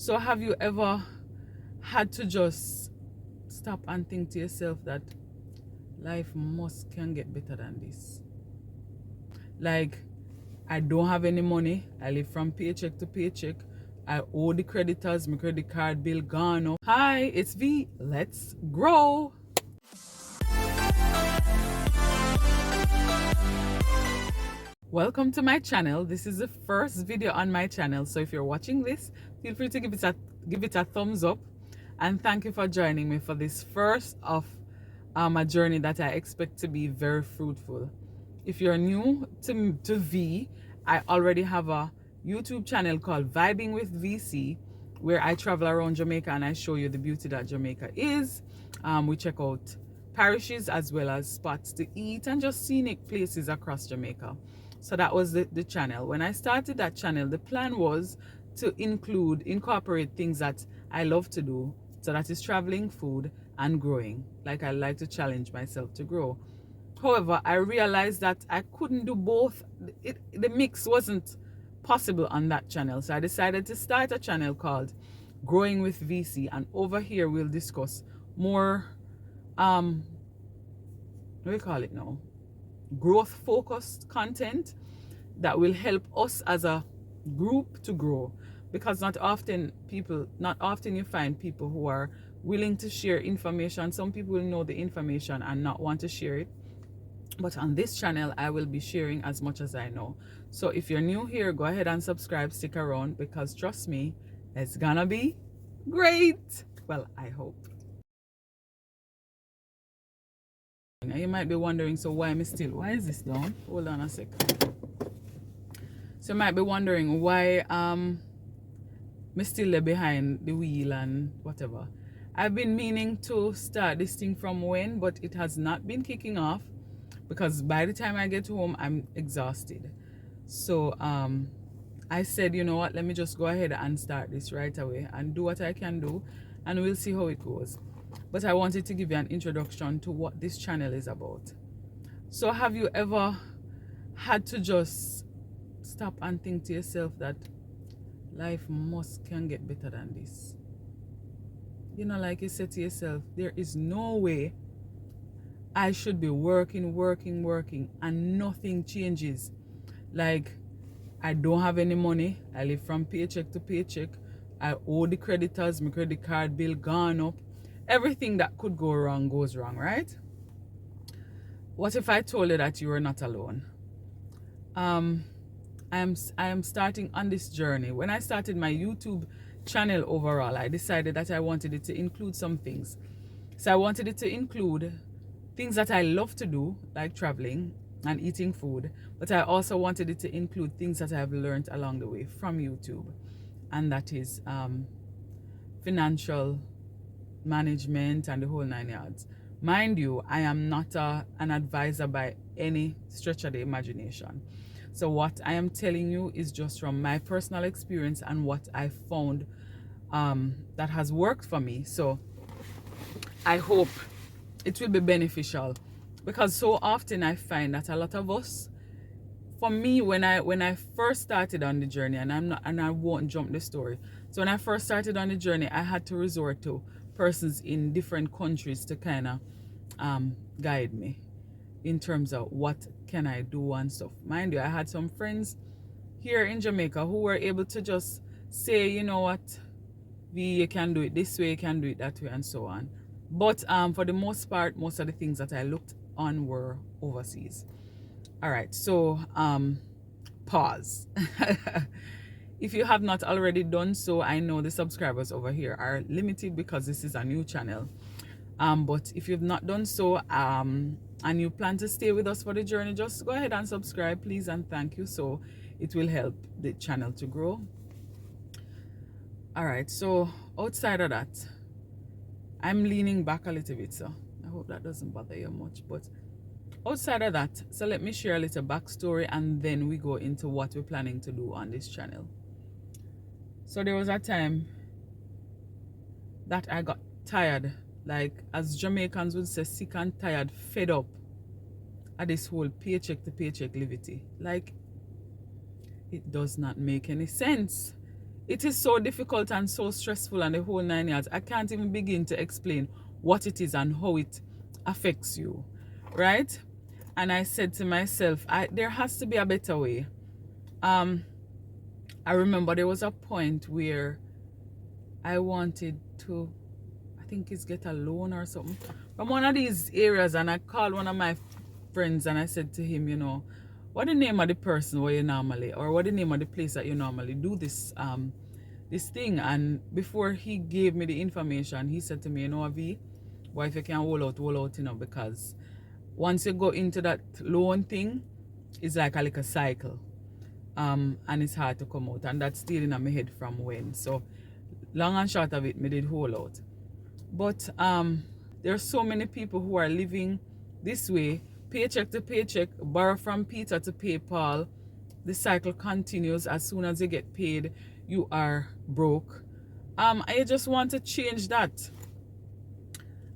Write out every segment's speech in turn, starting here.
So have you ever had to just stop and think to yourself that life can get better than this? Like, I don't have any money. I live from paycheck to paycheck. I owe the creditors, my credit card bill gone up. Hi, it's V. Let's grow. Welcome to my channel. This is the first video on my channel, so if you're watching this, feel free to give it a thumbs up, and thank you for joining me for this first of a journey that I expect to be very fruitful. If you're new to V, I already have a YouTube channel called Vibing with VC, where I travel around Jamaica and I show you the beauty that Jamaica is. We check out parishes as well as spots to eat and just scenic places across Jamaica. So that was the channel. When I started that channel, the plan was to incorporate things that I love to do. So that is traveling, food, and growing. Like, I like to challenge myself to grow. However, I realized that I couldn't do both. The mix wasn't possible on that channel. So I decided to start a channel called Growing with VC. And over here, we'll discuss more, what do we call it now? Growth focused content that will help us as a group to grow, because not often you find people who are willing to share information. Some people will know the information and not want to share it, but on this channel I will be sharing as much as I know. So if you're new here, go ahead and subscribe, stick around, because trust me, it's gonna be great. Well, I hope. Now you might be wondering, so why is this down? Hold on a second. So you might be wondering why me still there behind the wheel and whatever. I've been meaning to start this thing from when, but it has not been kicking off, because by the time I get home I'm exhausted. So I said, you know what, let me just go ahead and start this right away and do what I can do, and we'll see how it goes. But I wanted to give you an introduction to what this channel is about. So have you ever had to just stop and think to yourself that life can get better than this? You know, like you said to yourself, there is no way I should be working and nothing changes. Like, I don't have any money. I live from paycheck to paycheck. I owe the creditors, my credit card bill gone up. Everything that could go wrong goes wrong, right? What if I told you that you were not alone? I am starting on this journey. When I started my YouTube channel overall, I decided that I wanted it to include some things. So I wanted it to include things that I love to do, like traveling and eating food, but I also wanted it to include things that I have learned along the way from YouTube, and that is financial management and the whole 9 yards. Mind you, I am not an advisor by any stretch of the imagination. So what I am telling you is just from my personal experience and what I found that has worked for me. So I hope it will be beneficial, because so often I find that a lot of us, for me, when I first started on the journey, and I won't jump the story. So when I first started on the journey, I had to resort to persons in different countries to kind of guide me in terms of what can I do and stuff. Mind you, I had some friends here in Jamaica who were able to just say, you know what, V, you can do it this way, you can do it that way, and so on. But for the most part, most of the things that I looked on were overseas. All right, so pause. If you have not already done so, I know the subscribers over here are limited because this is a new channel. But if you've not done so and you plan to stay with us for the journey, just go ahead and subscribe, please, and thank you. So it will help the channel to grow. All right, so outside of that, I'm leaning back a little bit, so I hope that doesn't bother you much. But outside of that, so let me share a little backstory, and then we go into what we're planning to do on this channel. So there was a time that I got tired, like as Jamaicans would say, sick and tired, fed up at this whole paycheck to paycheck livity. Like, it does not make any sense. It is so difficult and so stressful and the whole 9 yards. I can't even begin to explain what it is and how it affects you, right? And I said to myself, there has to be a better way. I remember there was a point where I wanted to, I think it's get a loan or something from one of these areas, and I called one of my friends and I said to him, you know, what the name of the person where you normally, or what the name of the place that you normally do this this thing? And before he gave me the information, he said to me, you know, Avi, why if you can hold out, you know, because once you go into that loan thing, it's like a little cycle. And it's hard to come out, and that's still in my head from when. So long and short of it, me did hold out. But there are so many people who are living this way, paycheck to paycheck, borrow from Peter to pay Paul. The cycle continues. As soon as you get paid, you are broke. I just want to change that.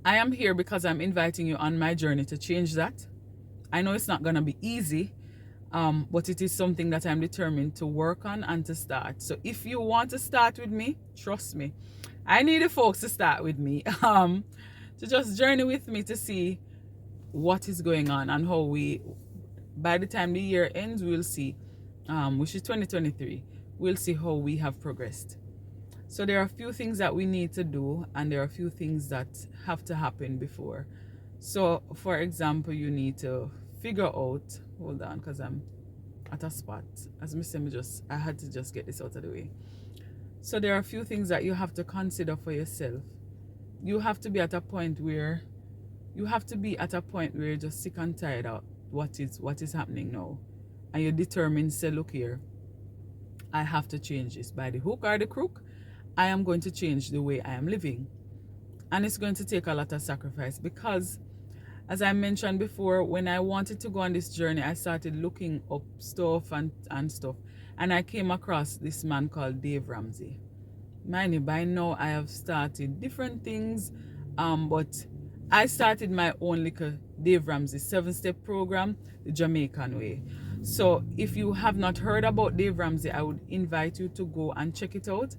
I am here because I'm inviting you on my journey to change that. I know it's not going to be easy, but it is something that I'm determined to work on and to start. So if you want to start with me, trust me, I need the folks to start with me, to just journey with me to see what is going on and how we, by the time the year ends, we'll see, which is 2023, we'll see how we have progressed. So there are a few things that we need to do, and there are a few things that have to happen before. So for example, you need to figure out, hold on, because I'm at a spot. As I said, I had to just get this out of the way. So there are a few things that you have to consider for yourself. You have to be at a point where you're just sick and tired of what is happening now. And you're determined to say, look here, I have to change this. By the hook or the crook, I am going to change the way I am living. And it's going to take a lot of sacrifice, because as I mentioned before, when I wanted to go on this journey, I started looking up stuff and stuff. And I came across this man called Dave Ramsey. Mind you, by now I have started different things, but I started my own little Dave Ramsey 7-step program, the Jamaican way. So if you have not heard about Dave Ramsey, I would invite you to go and check it out.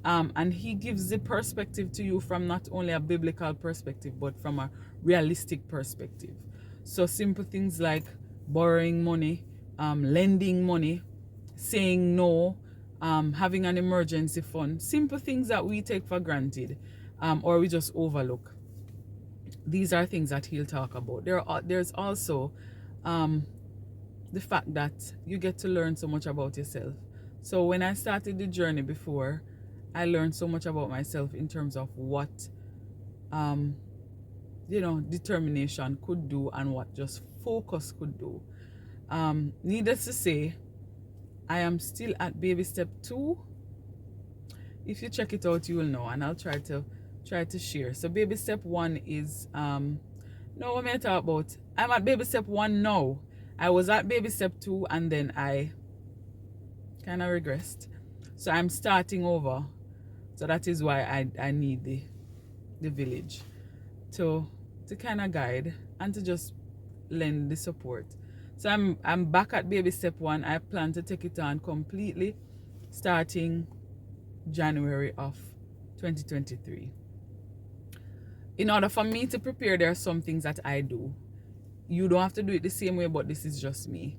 And he gives the perspective to you from not only a biblical perspective, but from a realistic perspective. So simple things like borrowing money, lending money, saying no, having an emergency fund, simple things that we take for granted, or we just overlook. These are things that he'll talk about. There's also the fact that you get to learn so much about yourself. So when I started the journey before, I learned so much about myself in terms of what determination could do and what just focus could do. Needless to say, I am still at baby step 2. If you check it out, you will know, and I'll try to share. So baby step 1 is no, what may I talk about? I'm at baby step 1 now. I was at baby step 2 and then I kind of regressed. So I'm starting over. So that is why I need the village to kind of guide and to just lend the support. So I'm back at baby step 1. I plan to take it on completely starting January of 2023. In order for me to prepare, there are some things that I do. You don't have to do it the same way, but this is just me.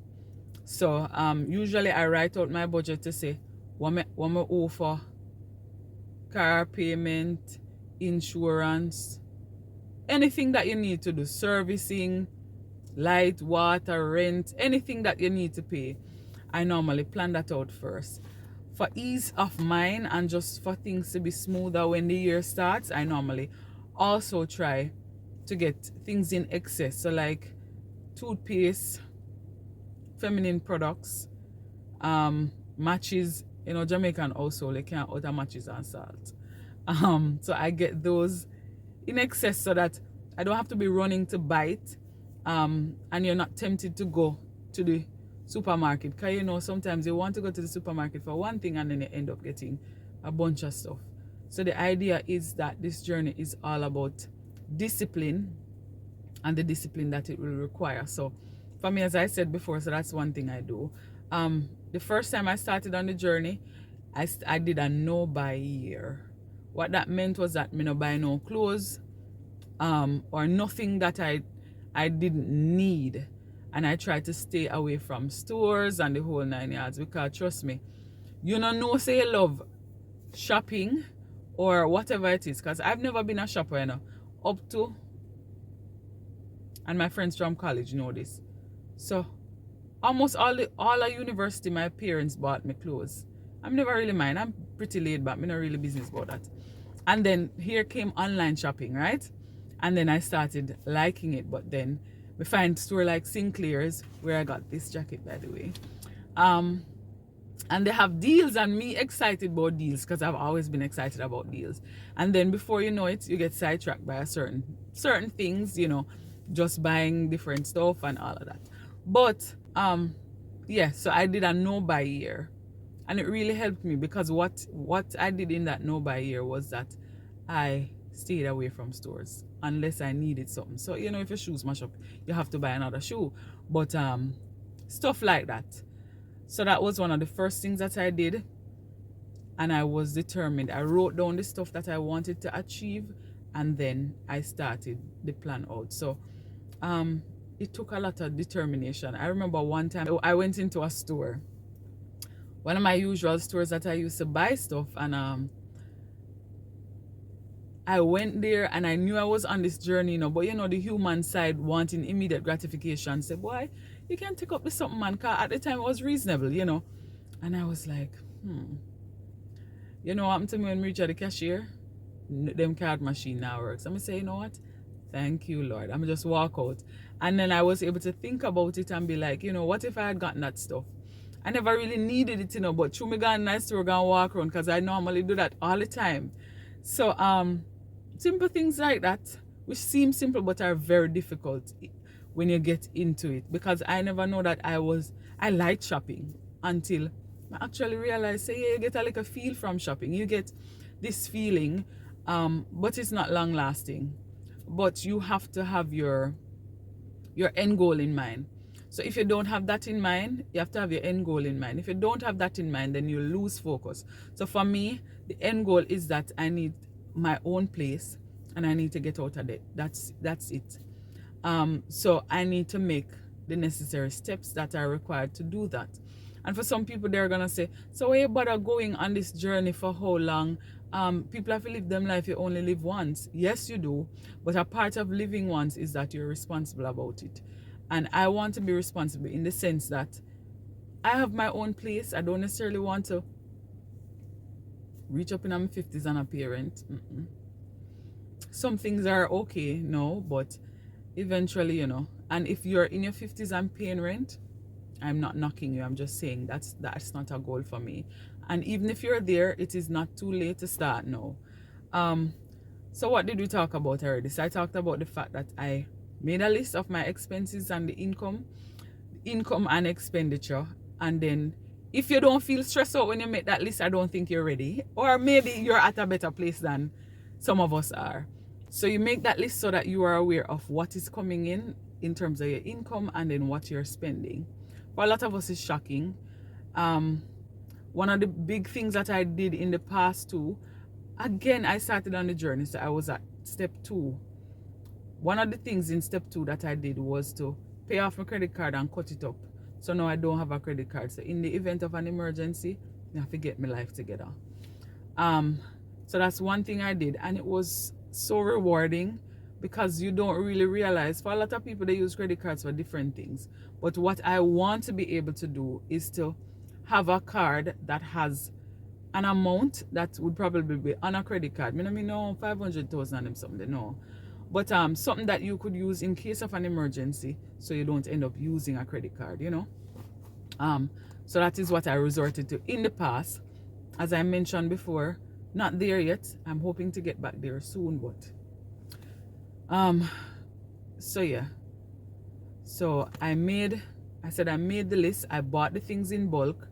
So usually I write out my budget to say what me owe for car payment, insurance, anything that you need to do, servicing, light, water, rent, anything that you need to pay. I normally plan that out first. For ease of mind and just for things to be smoother when the year starts, I normally also try to get things in excess. So like toothpaste, feminine products, matches. Jamaican household, they can't order matches and salt. So I get those in excess so that I don't have to be running to buy it. And you're not tempted to go to the supermarket. Because sometimes you want to go to the supermarket for one thing and then you end up getting a bunch of stuff. So the idea is that this journey is all about discipline and the discipline that it will require. So for me, as I said before, so that's one thing I do. The first time I started on the journey, I did a no buy year. What that meant was that me no buy no clothes, or nothing that I didn't need, and I tried to stay away from stores and the whole 9 yards, because trust me, you know say you love shopping or whatever it is, because I've never been a shopper, up to, and my friends from college know this. So almost all of university, my parents bought me clothes. I'm never really mind. I'm pretty laid back. I'm not really business about that. And then here came online shopping, right? And then I started liking it. But then we find store like Sinclair's, where I got this jacket, by the way. And they have deals, and me excited about deals, because I've always been excited about deals. And then before you know it, you get sidetracked by certain things, just buying different stuff and all of that. But yeah, so I did a no buy year, and it really helped me, because what I did in that no buy year was that I stayed away from stores unless I needed something. So if your shoes smash up, you have to buy another shoe, but stuff like that. So that was one of the first things that I did, and I was determined. I wrote down the stuff that I wanted to achieve, and then I started the plan out. So it took a lot of determination. I remember one time I went into a store, one of my usual stores that I used to buy stuff, and I went there, and I knew I was on this journey, but the human side wanting immediate gratification said, boy, you can take up the something, man, because at the time it was reasonable, and I was like, what happened to me when we reached the cashier? Them card machine now works. I'm gonna say, you know what, thank you, Lord. I'm just walk out. And then I was able to think about it and be like, what if I had gotten that stuff? I never really needed it, but through me going nice store, go and walk around, because I normally do that all the time. So simple things like that, which seem simple but are very difficult when you get into it, because I never know that I like shopping until I actually realized, say, you get a like a feel from shopping. You get this feeling, but it's not long lasting. But you have to have your end goal in mind. So if you don't have that in mind, you have to have your end goal in mind. If you don't have that in mind, then you lose focus. So for me, the end goal is that I need my own place, and I need to get out of it. That's it. So I need to make the necessary steps that are required to do that. And for some people, they're gonna say, so why you bother going on this journey for how long? People have to live them life. You only live once. Yes, you do, but a part of living once is that you're responsible about it. And I want to be responsible in the sense that I have my own place. I don't necessarily want to reach up in my 50s and a parent. Some things are okay, no, but eventually, and if you're in your 50s and paying rent, I'm not knocking you. I'm just saying that's not a goal for me. And even if you're there, it is not too late to start now. So what did we talk about already? So I talked about the fact that I made a list of my expenses and the income and expenditure. And then if you don't feel stressed out when you make that list, I don't think you're ready. Or maybe you're at a better place than some of us are. So you make that list so that you are aware of what is coming in terms of your income, and then what you're spending. For a lot of us, it's shocking. One of the big things that I did in the past too, again, I started on the journey. So I was at step 2. One of the things in step 2 that I did was to pay off my credit card and cut it up. So now I don't have a credit card. So in the event of an emergency, I have to get my life together. So that's one thing I did, and it was so rewarding, because you don't really realize, for a lot of people, they use credit cards for different things. But what I want to be able to do is to have a card that has an amount that would probably be on a credit card. I mean, no, 500,000 and something, no. But something that you could use in case of an emergency, so you don't end up using a credit card, So that is what I resorted to in the past. As I mentioned before, not there yet. I'm hoping to get back there soon, but so yeah. So I made the list. I bought the things in bulk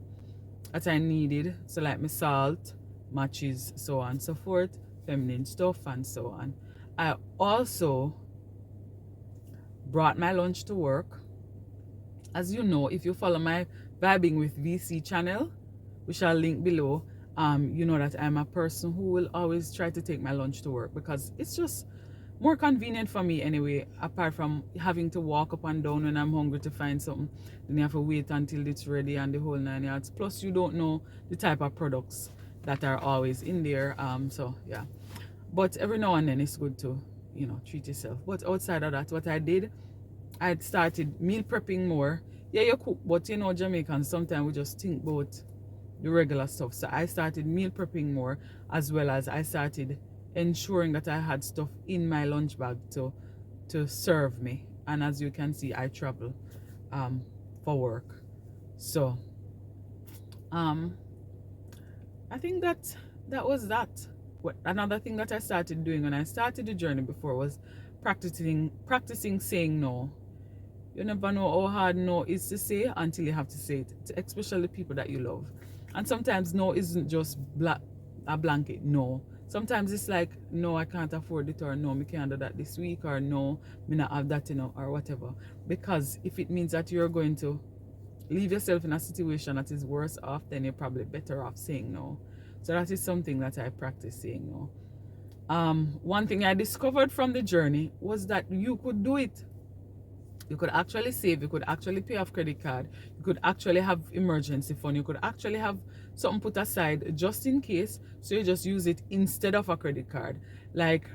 that I needed. So like my salt, matches, so on and so forth, feminine stuff and so on. I also brought my lunch to work. As you know, if you follow my Vibing with VC channel, which I'll link below, You know that I'm a person who will always try to take my lunch to work because it's just more convenient for me anyway, apart from having to walk up and down when I'm hungry to find something. Then you have to wait until it's ready and the whole 9 yards. Plus, you don't know the type of products that are always in there. So yeah. But every now and then it's good to, treat yourself. But outside of that, what I did, I started meal prepping more. Yeah, you cook, but Jamaicans, sometimes we just think about the regular stuff. So I started meal prepping more, as well as I started ensuring that I had stuff in my lunch bag to serve me. And as you can see, I travel for work. So I think that was that. Another thing that I started doing when I started the journey before was practicing saying no. You never know how hard no is to say until you have to say it, especially people that you love. And sometimes no isn't just a blanket no. Sometimes it's like, no, I can't afford it, or no, me can't do that this week, or no, me not have that, or whatever. Because if it means that you're going to leave yourself in a situation that is worse off, then you're probably better off saying no. So that is something that I practice saying no. One thing I discovered from the journey was that you could do it. You could actually save, you could actually pay off credit card, you could actually have emergency fund, you could actually have something put aside just in case, so you just use it instead of a credit card. Like,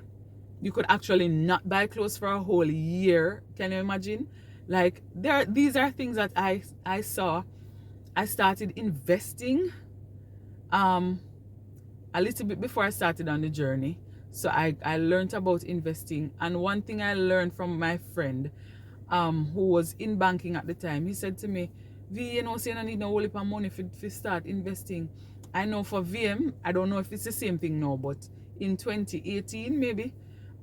you could actually not buy clothes for a whole year. Can you imagine? Like, these are things that I saw. I started investing a little bit before I started on the journey. So I learned about investing. And one thing I learned from my friend who was in banking at the time, he said to me, V, say you don't need no whole heap of money to start investing. I know for VM, I don't know if it's the same thing now, but in 2018 maybe,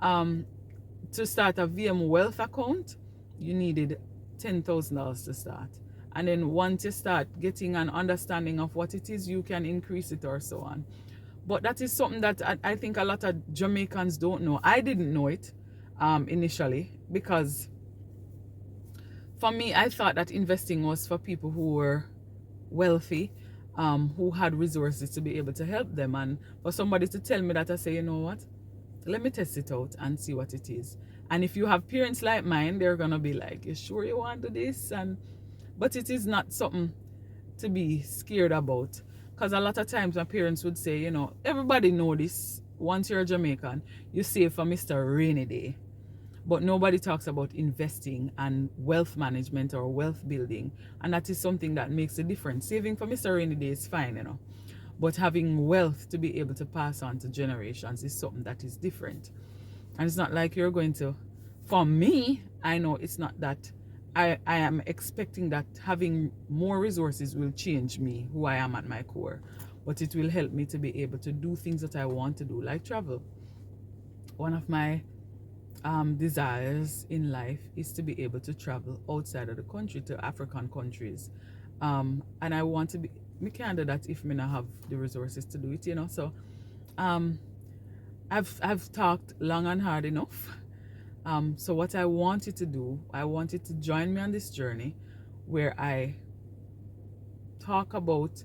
to start a VM wealth account, you needed $10,000 to start. And then once you start getting an understanding of what it is, you can increase it or so on. But that is something that I think a lot of Jamaicans don't know. I didn't know it initially, because for me, I thought that investing was for people who were wealthy, who had resources to be able to help them. And for somebody to tell me that, I say, you know what? Let me test it out and see what it is. And if you have parents like mine, they're going to be like, you sure you want to do this? But it is not something to be scared about. Because a lot of times my parents would say, everybody know this. Once you're a Jamaican, you save for Mr. Rainy Day. But nobody talks about investing and wealth management or wealth building. And that is something that makes a difference. Saving for Mr. Rainy Day is fine, But having wealth to be able to pass on to generations is something that is different. And it's not like you're going to, for me, I know it's not that I am expecting that having more resources will change me, who I am at my core. But it will help me to be able to do things that I want to do, like travel. One of my desires in life is to be able to travel outside of the country to African countries. And I want to be, me can't do that if me not have the resources to do it, So I've talked long and hard enough. So what I want you to do, I want you to join me on this journey where I talk about,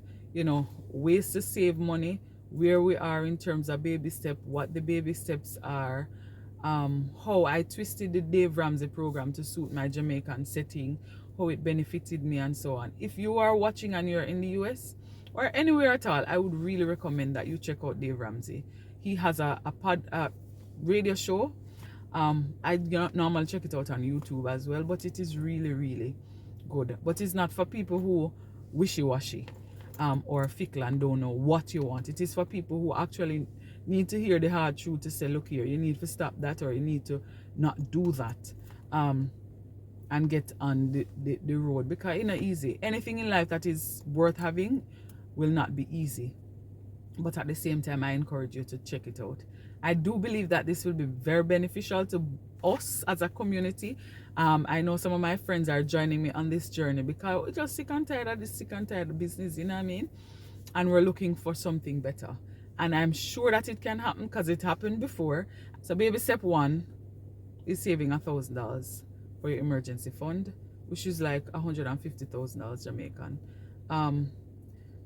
ways to save money, where we are in terms of baby step, what the baby steps are, how I twisted the Dave Ramsey program to suit my Jamaican setting, how it benefited me, and so on. If you are watching and you're in the US or anywhere at all, I would really recommend that you check out Dave Ramsey. He has a radio show. I normally check it out on YouTube as well, but it is really, really good. But it's not for people who wishy-washy or fickle and don't know what you want. It is for people who actually need to hear the hard truth to say, look here, you need to stop that, or you need to not do that, and get on the road, because it's not easy. Anything in life that is worth having will not be easy. But at the same time, I encourage you to check it out. I do believe that this will be very beneficial to us as a community. I know some of my friends are joining me on this journey because we're just sick and tired of this, sick and tired of business, you know what I mean? And we're looking for something better. And I'm sure that it can happen because it happened before. So baby step one is saving $1,000 for your emergency fund, which is like $150,000 Jamaican.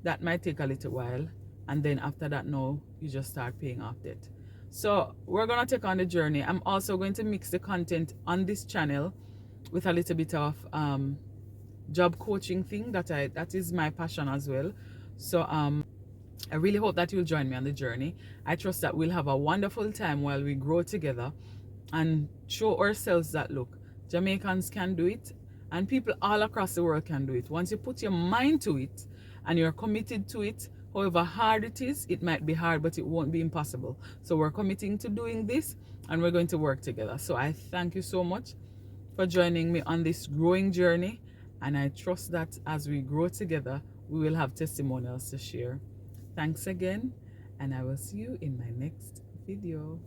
That might take a little while. and then after that, now you just start paying off debt. So we're gonna take on the journey. I'm also going to mix the content on this channel with a little bit of job coaching thing that is my passion as well. So I really hope that you'll join me on the journey. I trust that we'll have a wonderful time while we grow together and show ourselves that look, Jamaicans can do it, and people all across the world can do it. Once you put your mind to it and you're committed to it, however hard it is, it might be hard, but it won't be impossible. So we're committing to doing this, and we're going to work together. So I thank you so much for joining me on this growing journey, and I trust that as we grow together, we will have testimonials to share. Thanks again, and I will see you in my next video.